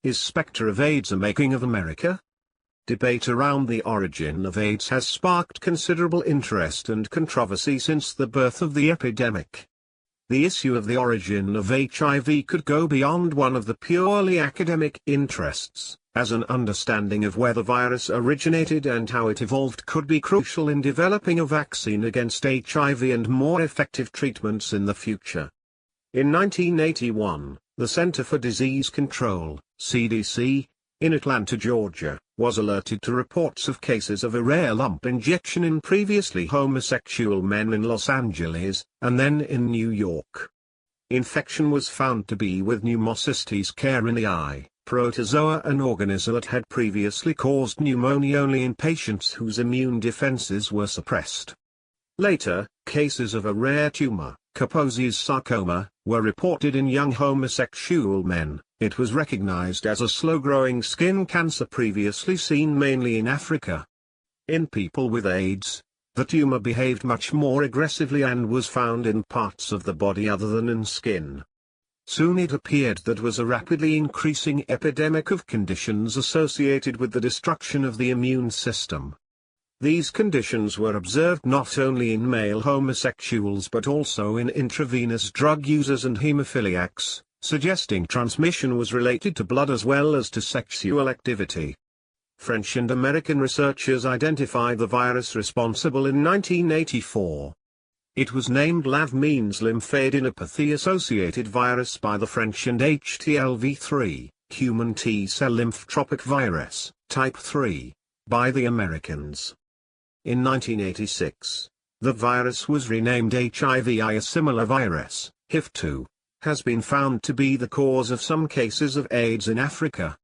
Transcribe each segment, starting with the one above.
Is spectre of AIDS a making of America? Debate around the origin of AIDS has sparked considerable interest and controversy since the birth of the epidemic. The issue of the origin of HIV could go beyond one of the purely academic interests, as an understanding of where the virus originated and how it evolved could be crucial in developing a vaccine against HIV and more effective treatments in the future. In 1981, the Center for Disease Control, CDC, in Atlanta, Georgia, was alerted to reports of cases of a rare lump injection in previously homosexual men in Los Angeles, and then in New York. Infection was found to be with Pneumocystis carinii, protozoa, an organism that had previously caused pneumonia only in patients whose immune defenses were suppressed. Later, cases of a rare tumor, Kaposi's sarcoma, were reported in young homosexual men. It was recognized as a slow-growing skin cancer previously seen mainly in Africa. In people with AIDS, the tumor behaved much more aggressively and was found in parts of the body other than in skin. Soon it appeared that was a rapidly increasing epidemic of conditions associated with the destruction of the immune system. These conditions were observed not only in male homosexuals but also in intravenous drug users and hemophiliacs, suggesting transmission was related to blood as well as to sexual activity. French and American researchers identified the virus responsible in 1984. It was named LAV, means lymphadenopathy-associated virus by the French, and HTLV3, human T-cell lymphotropic virus, type 3, by the Americans. In 1986, the virus was renamed HIV-I. A similar virus, HIV-2, has been found to be the cause of some cases of AIDS in Africa.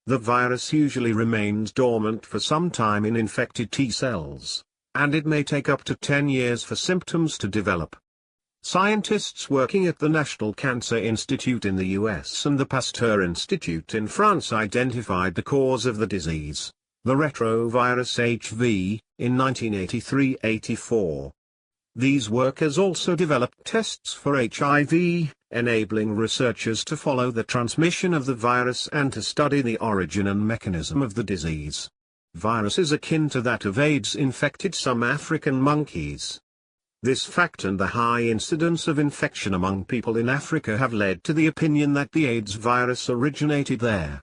The virus usually remains dormant for some time in infected T cells, and it may take up to 10 years for symptoms to develop. Scientists working at the National Cancer Institute in the US and the Pasteur Institute in France identified the cause of the disease, the retrovirus HV, in 1983-84. These workers also developed tests for HIV, enabling researchers to follow the transmission of the virus and to study the origin and mechanism of the disease. Viruses akin to that of AIDS infected some African monkeys. This fact and the high incidence of infection among people in Africa have led to the opinion that the AIDS virus originated there.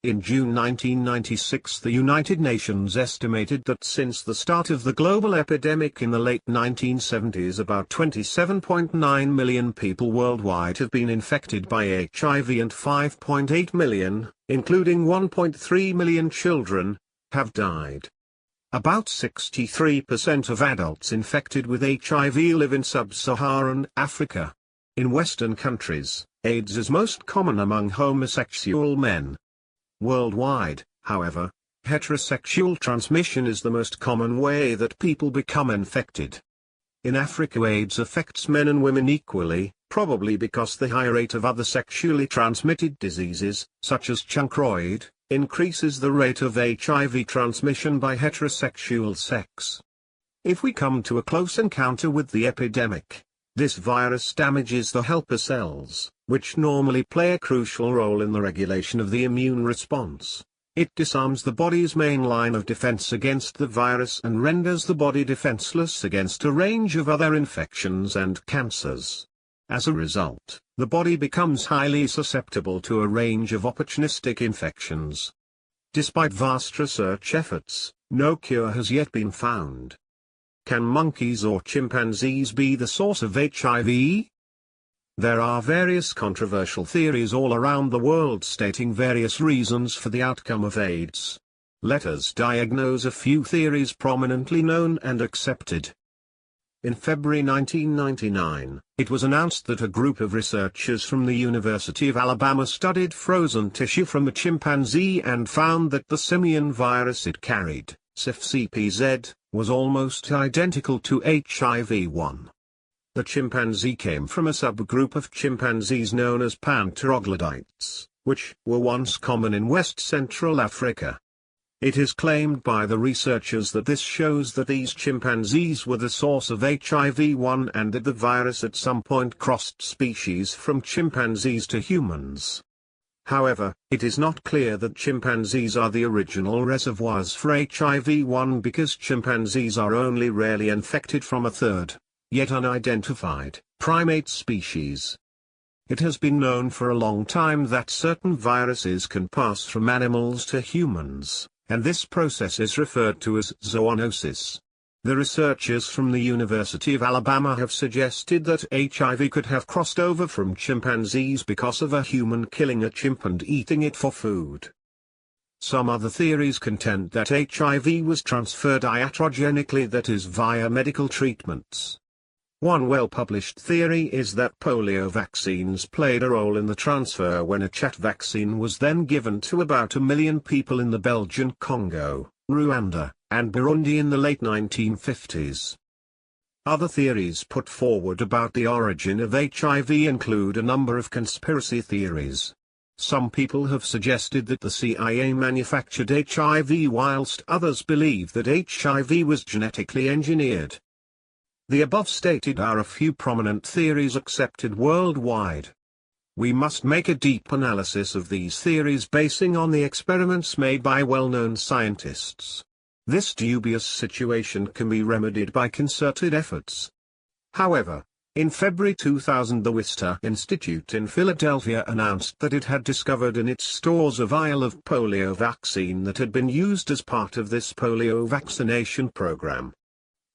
In June 1996, the United Nations estimated that since the start of the global epidemic in the late 1970s, about 27.9 million people worldwide have been infected by HIV and 5.8 million, including 1.3 million children, have died. About 63% of adults infected with HIV live in sub-Saharan Africa. In Western countries, AIDS is most common among homosexual men. Worldwide, however, heterosexual transmission is the most common way that people become infected. In Africa, AIDS affects men and women equally, probably because the high rate of other sexually transmitted diseases, such as chancroid, increases the rate of HIV transmission by heterosexual sex. If we come to a close encounter with the epidemic, this virus damages the helper cells, which normally play a crucial role in the regulation of the immune response. It disarms the body's main line of defense against the virus and renders the body defenseless against a range of other infections and cancers. As a result, the body becomes highly susceptible to a range of opportunistic infections. Despite vast research efforts, no cure has yet been found. Can monkeys or chimpanzees be the source of HIV? There are various controversial theories all around the world stating various reasons for the outcome of AIDS. Let us diagnose a few theories prominently known and accepted. In February 1999, it was announced that a group of researchers from the University of Alabama studied frozen tissue from a chimpanzee and found that the simian virus it carried, CIF-CPZ, was almost identical to HIV-1. The chimpanzee came from a subgroup of chimpanzees known as pantroglodytes, which were once common in West-Central Africa. It is claimed by the researchers that this shows that these chimpanzees were the source of HIV-1 and that the virus at some point crossed species from chimpanzees to humans. However, it is not clear that chimpanzees are the original reservoirs for HIV-1 because chimpanzees are only rarely infected from a third, yet unidentified, primate species. It has been known for a long time that certain viruses can pass from animals to humans, and this process is referred to as zoonosis. The researchers from the University of Alabama have suggested that HIV could have crossed over from chimpanzees because of a human killing a chimp and eating it for food. Some other theories contend that HIV was transferred iatrogenically, that is via medical treatments. One well-published theory is that polio vaccines played a role in the transfer when a chat vaccine was then given to about 1 million people in the Belgian Congo, Rwanda, and Burundi in the late 1950s. Other theories put forward about the origin of HIV include a number of conspiracy theories. Some people have suggested that the CIA manufactured HIV whilst others believe that HIV was genetically engineered. The above stated are a few prominent theories accepted worldwide. We must make a deep analysis of these theories basing on the experiments made by well-known scientists. This dubious situation can be remedied by concerted efforts. However, in February 2000 the Wistar Institute in Philadelphia announced that it had discovered in its stores a vial of polio vaccine that had been used as part of this polio vaccination program.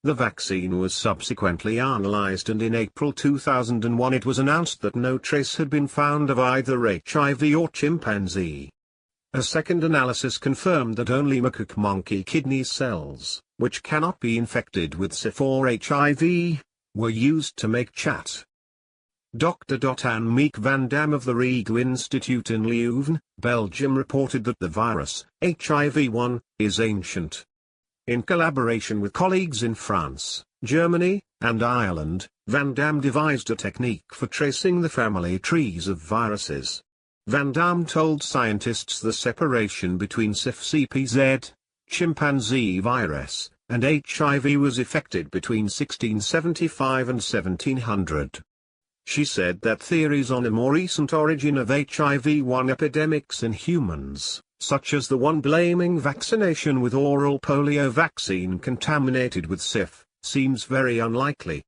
The vaccine was subsequently analyzed, and in April 2001 it was announced that no trace had been found of either HIV or chimpanzee. A second analysis confirmed that only macaque monkey kidney cells, which cannot be infected with SIF or HIV, were used to make chat. Dr. Anne-Mieke van Dam of the Rigo Institute in Leuven, Belgium reported that the virus, HIV-1, is ancient. In collaboration with colleagues in France, Germany, and Ireland, Van Dam devised a technique for tracing the family trees of viruses. Van Dam told scientists the separation between SIF-CPZ, chimpanzee virus, and HIV was effected between 1675 and 1700. She said that theories on a more recent origin of HIV-1 epidemics in humans, such as the one blaming vaccination with oral polio vaccine contaminated with SIF, seems very unlikely.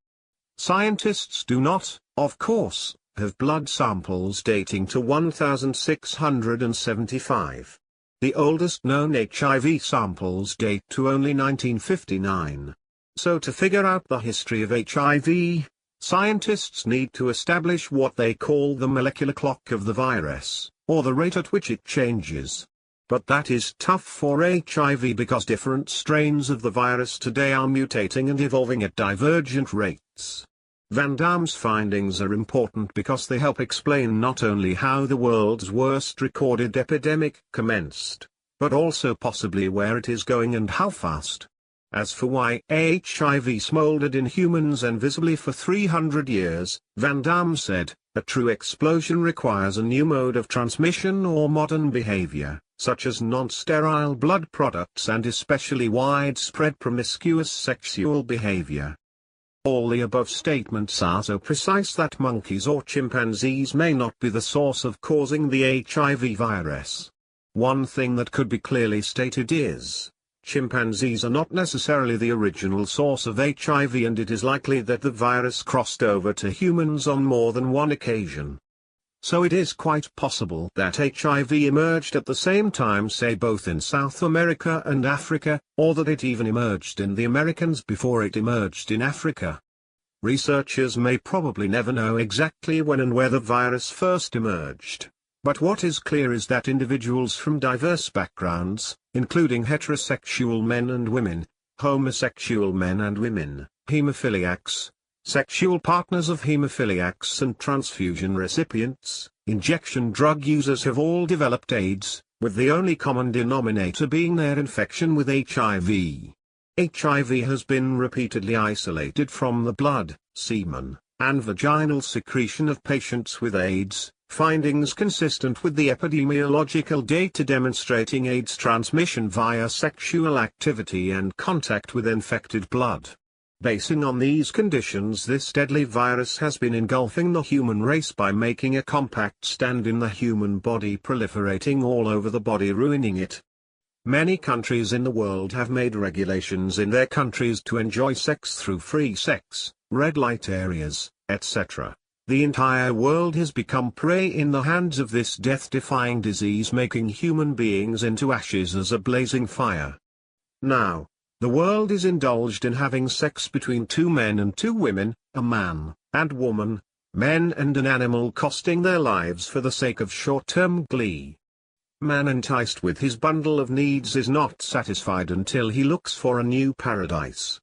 Scientists do not, of course, have blood samples dating to 1675. The oldest known HIV samples date to only 1959. So to figure out the history of HIV, scientists need to establish what they call the molecular clock of the virus, or the rate at which it changes. But that is tough for HIV because different strains of the virus today are mutating and evolving at divergent rates. Van Dam's findings are important because they help explain not only how the world's worst recorded epidemic commenced, but also possibly where it is going and how fast. As for why HIV smoldered in humans invisibly for 300 years, Van Dam said, a true explosion requires a new mode of transmission or modern behavior, such as non-sterile blood products and especially widespread promiscuous sexual behavior. All the above statements are so precise that monkeys or chimpanzees may not be the source of causing the HIV virus. One thing that could be clearly stated is, chimpanzees are not necessarily the original source of HIV, and it is likely that the virus crossed over to humans on more than one occasion. So it is quite possible that HIV emerged at the same time, say both in South America and Africa, or that it even emerged in the Americas before it emerged in Africa. Researchers may probably never know exactly when and where the virus first emerged, but what is clear is that individuals from diverse backgrounds, including heterosexual men and women, homosexual men and women, hemophiliacs, sexual partners of hemophiliacs and transfusion recipients, injection drug users have all developed AIDS, with the only common denominator being their infection with HIV. HIV has been repeatedly isolated from the blood, semen, and vaginal secretion of patients with AIDS, findings consistent with the epidemiological data demonstrating AIDS transmission via sexual activity and contact with infected blood. Basing on these conditions, this deadly virus has been engulfing the human race by making a compact stand in the human body, proliferating all over the body, ruining it. Many countries in the world have made regulations in their countries to enjoy sex through free sex, red light areas, etc. The entire world has become prey in the hands of this death-defying disease, making human beings into ashes as a blazing fire. Now, the world is indulged in having sex between two men and two women, a man and woman, men and an animal, costing their lives for the sake of short-term glee. Man, enticed with his bundle of needs, is not satisfied until he looks for a new paradise.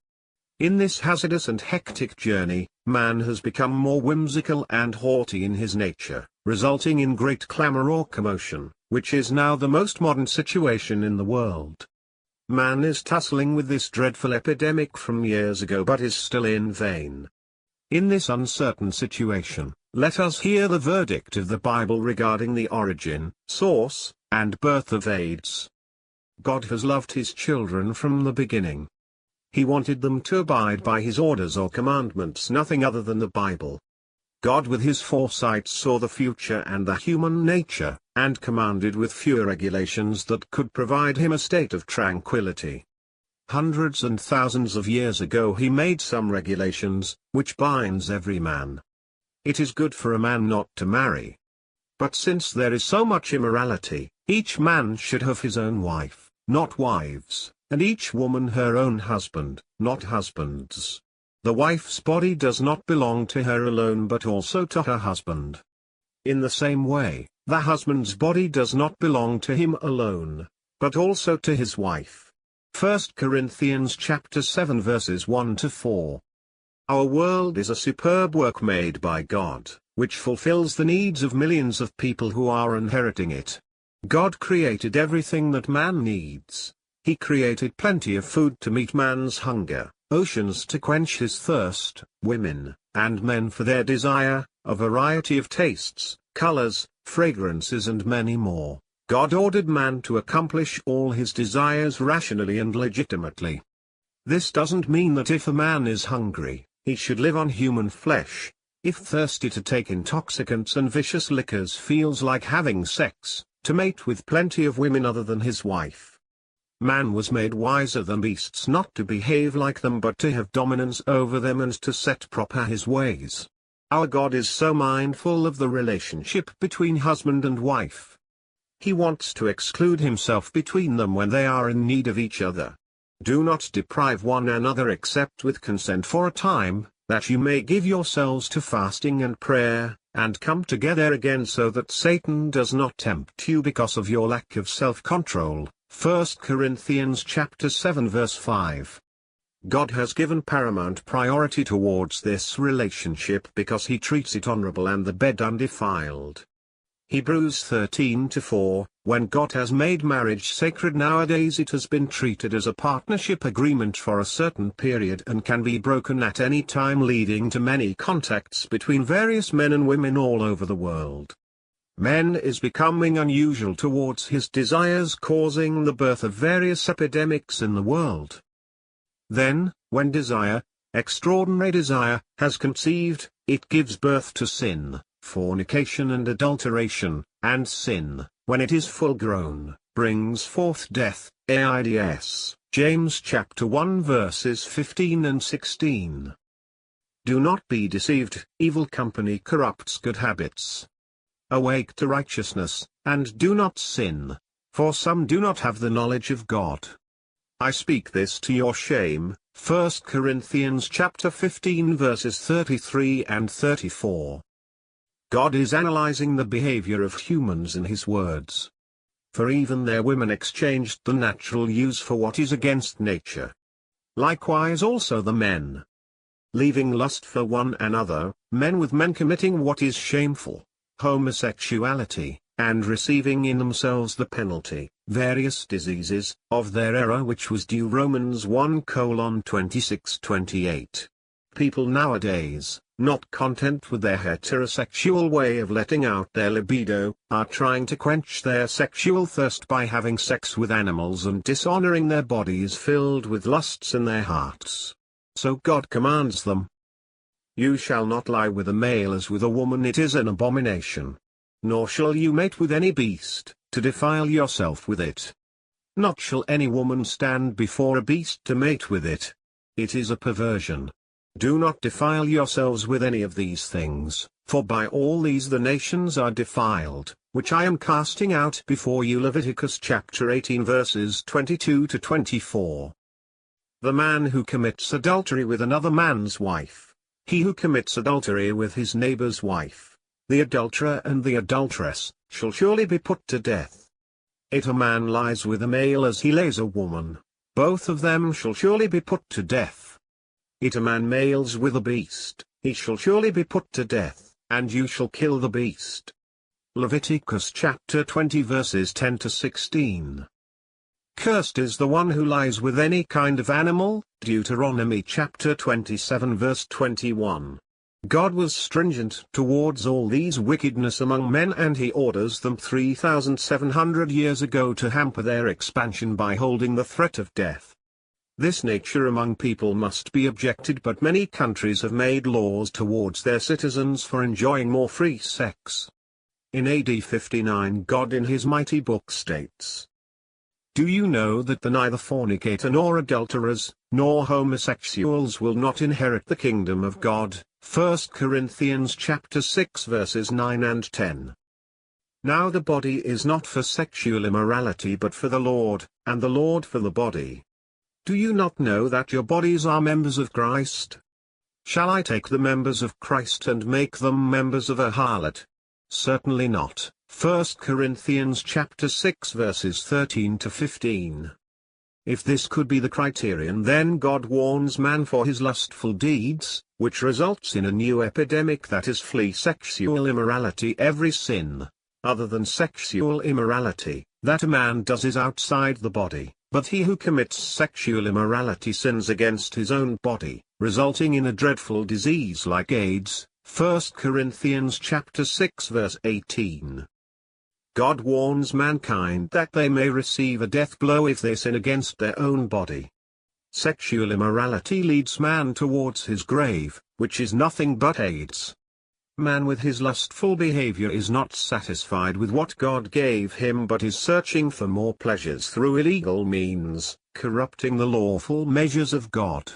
In this hazardous and hectic journey, man has become more whimsical and haughty in his nature, resulting in great clamor or commotion, which is now the most modern situation in the world. Man is tussling with this dreadful epidemic from years ago, but is still in vain. In this uncertain situation, let us hear the verdict of the Bible regarding the origin, source, and birth of AIDS. God has loved his children from the beginning. He wanted them to abide by his orders or commandments, nothing other than the Bible. God with his foresight saw the future and the human nature, and commanded with few regulations that could provide him a state of tranquility. Hundreds and thousands of years ago he made some regulations, which binds every man. It is good for a man not to marry. But since there is so much immorality, each man should have his own wife, not wives, and each woman her own husband, not husbands. The wife's body does not belong to her alone but also to her husband. In the same way, the husband's body does not belong to him alone, but also to his wife. 1 Corinthians chapter 7 verses 1 to 4. Our world is a superb work made by God, which fulfills the needs of millions of people who are inheriting it. God created everything that man needs. He created plenty of food to meet man's hunger, oceans to quench his thirst, women and men for their desire, a variety of tastes, colors, fragrances and many more. God ordered man to accomplish all his desires rationally and legitimately. This doesn't mean that if a man is hungry, he should live on human flesh. If thirsty, to take intoxicants and vicious liquors, feels like having sex, to mate with plenty of women other than his wife. Man was made wiser than beasts, not to behave like them but to have dominance over them and to set proper his ways. Our God is so mindful of the relationship between husband and wife. He wants to exclude himself between them when they are in need of each other. Do not deprive one another except with consent for a time, that you may give yourselves to fasting and prayer, and come together again so that Satan does not tempt you because of your lack of self-control. 1 Corinthians chapter 7 verse 5. God has given paramount priority towards this relationship because he treats it honorable and the bed undefiled. Hebrews 13:4, when God has made marriage sacred, nowadays it has been treated as a partnership agreement for a certain period and can be broken at any time, leading to many contacts between various men and women all over the world. Man is becoming unusual towards his desires, causing the birth of various epidemics in the world. Then, when desire, extraordinary desire, has conceived, it gives birth to sin, fornication and adulteration, and sin, when it is full grown, brings forth death, AIDS. James chapter 1 verses 15 and 16. Do not be deceived, evil company corrupts good habits. Awake to righteousness, and do not sin, for some do not have the knowledge of God. I speak this to your shame. 1 Corinthians chapter 15 verses 33 and 34. God is analyzing the behavior of humans in his words. For even their women exchanged the natural use for what is against nature. Likewise also the men. Leaving lust for one another, men with men committing what is shameful, homosexuality, and receiving in themselves the penalty, various diseases, of their error, which was due. Romans 1:26-28. People nowadays, not content with their heterosexual way of letting out their libido, are trying to quench their sexual thirst by having sex with animals and dishonoring their bodies filled with lusts in their hearts. So God commands them. You shall not lie with a male as with a woman, it is an abomination. Nor shall you mate with any beast, to defile yourself with it. Not shall any woman stand before a beast to mate with it. It is a perversion. Do not defile yourselves with any of these things, for by all these the nations are defiled, which I am casting out before you. Leviticus chapter 18 verses 22 to 24. The man who commits adultery with another man's wife, he who commits adultery with his neighbor's wife, the adulterer and the adulteress, shall surely be put to death. If a man lies with a male as he lays a woman, both of them shall surely be put to death. If a man males with a beast, he shall surely be put to death, and you shall kill the beast. Leviticus chapter 20 verses 10 to 16. Cursed is the one who lies with any kind of animal, Deuteronomy chapter 27 verse 21. God was stringent towards all these wickedness among men, and he orders them 3,700 years ago to hamper their expansion by holding the threat of death. This nature among people must be objected, but many countries have made laws towards their citizens for enjoying more free sex. In AD 59 God in his mighty book states, "Do you know that neither fornicator nor adulterers, nor homosexuals will not inherit the kingdom of God?" 1 Corinthians chapter 6 verses 9 and 10. Now the body is not for sexual immorality but for the Lord, and the Lord for the body. Do you not know that your bodies are members of Christ? Shall I take the members of Christ and make them members of a harlot? Certainly not. 1 Corinthians chapter 6 verses 13 to 15. If this could be the criterion, then God warns man for his lustful deeds, which results in a new epidemic, that is, flee sexual immorality. Every sin, other than sexual immorality, that a man does is outside the body, but he who commits sexual immorality sins against his own body, resulting in a dreadful disease like AIDS. 1 Corinthians chapter 6 verse 18. God warns mankind that they may receive a death blow if they sin against their own body. Sexual immorality leads man towards his grave, which is nothing but AIDS. Man with his lustful behavior is not satisfied with what God gave him, but is searching for more pleasures through illegal means, corrupting the lawful measures of God.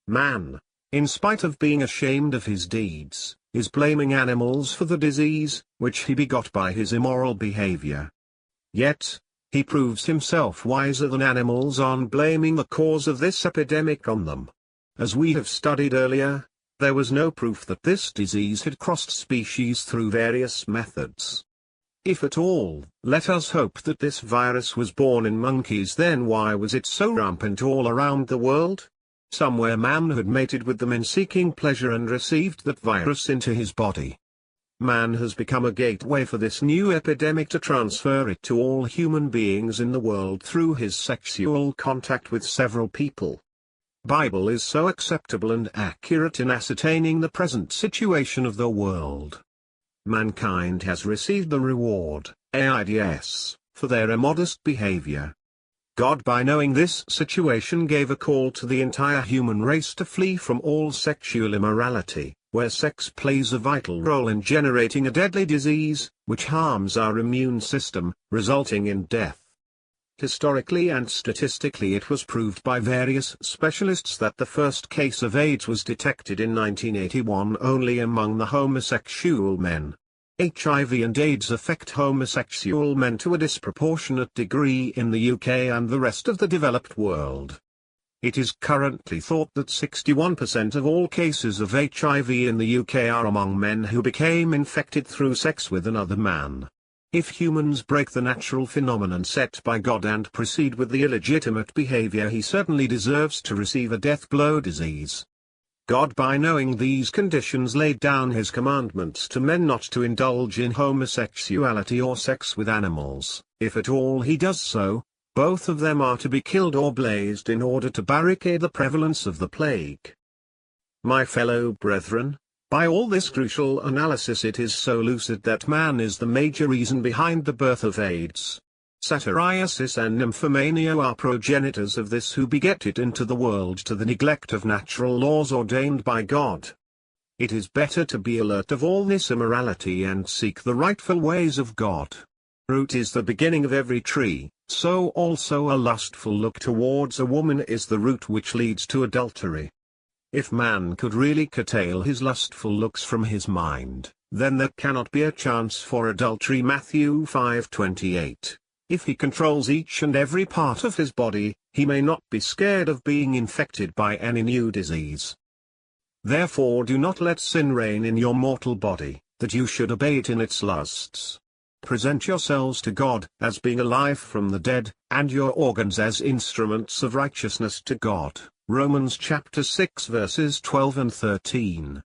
Man, in spite of being ashamed of his deeds, is blaming animals for the disease, which he begot by his immoral behavior. Yet, he proves himself wiser than animals on blaming the cause of this epidemic on them. As we have studied earlier, there was no proof that this disease had crossed species through various methods. If at all, let us hope that this virus was born in monkeys. Then why was it so rampant all around the world? Somewhere man had mated with them in seeking pleasure and received that virus into his body. Man has become a gateway for this new epidemic to transfer it to all human beings in the world through his sexual contact with several people. Bible is so acceptable and accurate in ascertaining the present situation of the world. Mankind has received the reward, AIDS, for their immodest behavior. God, by knowing this situation, gave a call to the entire human race to flee from all sexual immorality, where sex plays a vital role in generating a deadly disease, which harms our immune system, resulting in death. Historically and statistically, it was proved by various specialists that the first case of AIDS was detected in 1981 only among the homosexual men. HIV and AIDS affect homosexual men to a disproportionate degree in the UK and the rest of the developed world. It is currently thought that 61% of all cases of HIV in the UK are among men who became infected through sex with another man. If humans break the natural phenomenon set by God and proceed with the illegitimate behavior, he certainly deserves to receive a death blow disease. God, by knowing these conditions, laid down his commandments to men not to indulge in homosexuality or sex with animals. If at all he does so, both of them are to be killed or blazed in order to barricade the prevalence of the plague. My fellow brethren, by all this crucial analysis, it is so lucid that man is the major reason behind the birth of AIDS. Satyriasis and nymphomania are progenitors of this, who beget it into the world to the neglect of natural laws ordained by God. It is better to be alert of all this immorality and seek the rightful ways of God. Root is the beginning of every tree, so also a lustful look towards a woman is the root which leads to adultery. If man could really curtail his lustful looks from his mind, then there cannot be a chance for adultery. Matthew 5:28. If he controls each and every part of his body, he may not be scared of being infected by any new disease. Therefore do not let sin reign in your mortal body, that you should obey it in its lusts. Present yourselves to God, as being alive from the dead, and your organs as instruments of righteousness to God. Romans chapter 6 verses 12 and 13.